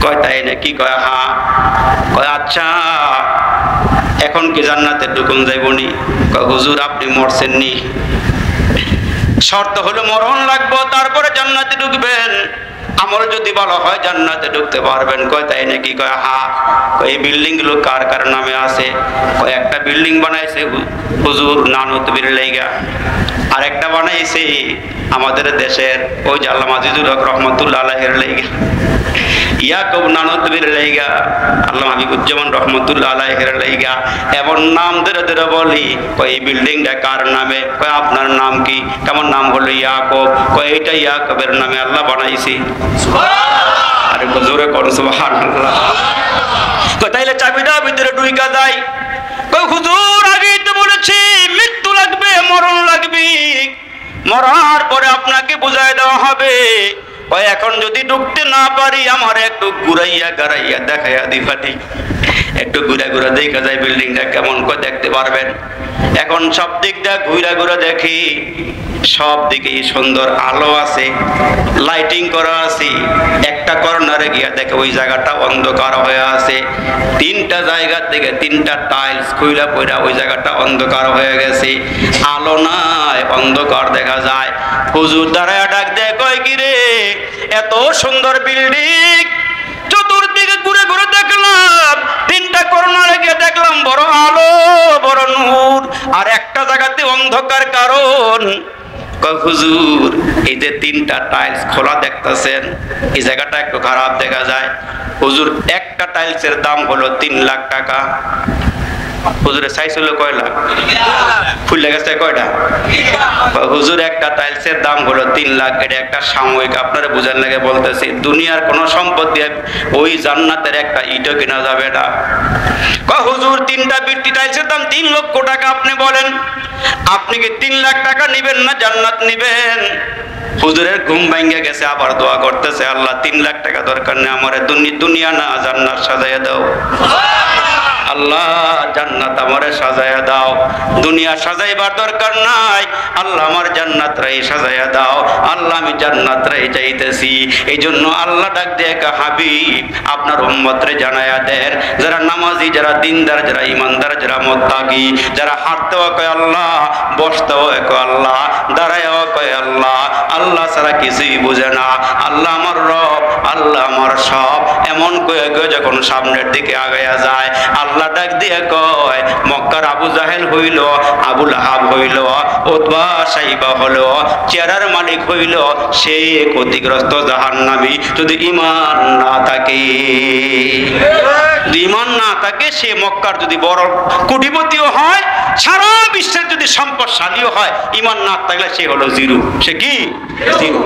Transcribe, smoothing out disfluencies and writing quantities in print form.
কয় তাই নাকি? কয় হ্যাঁ। কয় আচ্ছা এখন কি জান্নাতে ঢুকুন যাইবনি? কয় হুজুর আপনি মরছেন নি, শর্ত হলো মরণ লাগবো তারপরে জান্নাতে ঢুকবেন, আমল যদি ভালো হয় জান্নাতে ঢুকতে পারবেন। কয় তাই নাকি? কয় হ্যাঁ। এই বিল্ডিং গুলো কার কার নামে আছে? কয় একটা বিল্ডিং বানাইছে হুজুর নানুতুবির লাইগা, আর একটা বানাইছে আমাদের দেশের ওই যে আল্লামা আজিজুল হক রহমতুল্লাহ আলাইহির লাইগা, ইয়াকুব নানুতুবির লাইগা, আল্লামা হাবিবুজ্জামান রহমতুল্লাহ আলাইহির লাইগা। এমন নাম ধরে ধরে বলি, কয় এই বিল্ডিংটা কার নামে? কয় আপনার নাম কি? কেমন নাম? হলো ইয়াকুব। কয় এইটা ইয়াকুবের নামে আল্লাহ বানাইছি। আরে জোরে কোন সুবহানাল্লাহ। কয় তাইলে চাবিটা ভিতরে ঢুইকা যায়। কয় হুজুর আগেই তো বলেছি মৃত্যু লাগবে, মরণ লাগবে, মরার পরে আপনাকে বুঝাই দেওয়া হবে। ওই এখন যদি ঢুকতে না পারি আমার একটু ঘুরাইয়া গাড়াইয়া দেখাইয়া দিবানি, একটু ঘুরা ঘুরা দেখা যায় বিল্ডিংটা কেমন করে দেখতে পারবেন। এখন সব দিক দিয়ে ঘুরা ঘুরা দেখি, সব দিকেই সুন্দর আলো আছে, লাইটিং করা আছে। একটা কর্নারে গিয়া দেখে ওই জায়গাটা অন্ধকার হয়ে আছে। তিনটা জায়গা থেকে তিনটা টাইলস খুইলা পড়া ওই জায়গাটা অন্ধকার হয়ে গেছে, আলো নাই, অন্ধকার দেখা যায়। হুজুর দাঁড়ায় ডাক দেয়, কয় কি রে এত সুন্দর বিল্ডিং, চতুর্দিকে ঘুরে ঘুরে দেখলাম, তিনটা কর্নারে গিয়ে দেখলাম বড় আলো, বড় নূর, আর একটা জায়গাতে অন্ধকার। কারণ হুজুর এই যে তিনটা টাইলস খোলা দেখতেছেন এই জায়গাটা একটু খারাপ দেখা যায়। হুজুর একটা টাইলসের দাম হলো 3 লাখ টাকা। হুজুরের সাইজ হলো কয় লাখ? ফুল লেগেছে কয়টা? হুজুর একটা টাইলসের দাম হলো 3 লাখ। এটা একটা সাময়িক, আপনারা বুঝার লাগে বলতেছি। দুনিয়ার কোন সম্পদ দিয়ে ওই জান্নাতের একটা ইটও কেনা যাবে না। হুজুর তিনটা বিটি টাইলসের দাম 3 লক্ষ টাকা। আপনি বলেন আপনি কি 3 লাখ টাকা নিবেন না জান্নাত নিবেন? হুজুরের ঘুম ভাঙ্গে গেছে, আবার দোয়া করতেছে, আল্লাহ 3 লাখ টাকা দরকার নেই, আমার দুনিয়া না জান্নাত সাজাইয়া দাও। আল্লাহ জান্নাত আমারে সাজাইয়া দাও, দুনিয়া সাজাইবার দরকার নাই, আল্লাহ আমার জান্নাত রাই সাজাইয়া দাও। আল্লাহ আমি জান্নাত রাই চাইতেছি। এই জন্য আল্লাহ ডাক দিয়ে হাবিব আপনার উম্মতরে জানায়া দেন, যারা নামাজি, যারা দিনদার, যারা ইমানদার, যারা মুত্তাকি, যারা হাঁটতেও কয় আল্লাহ, বসতেও কয় আল্লাহ, দাঁড়ায়ও কয় আল্লাহ, আল্লাহ ছাড়া কিছুই বুঝে না, আল্লাহ আমার রব, আল্লাহ আমার সব, এমন কয়ে যখন সামনের দিকে আগায়া যায়, আল্লাহ ডাক দিয়ে কয় মক্কার আবু জাহেল হইল, আবু লাহাব হইল, উতবা সাইবা হলো, চেহারার মালিক হইল, সে ক্ষতিগ্রস্ত জাহান্নামী যদি ঈমান না থাকে। ঈমান না থাকে সে মক্কার যদি বড় কোটিপতিও হয়, সারা বিশ্বের যদি সম্পদশালীও হয়, ঈমান না থাকলে সে হলো জিরো। সে কি? জিরো।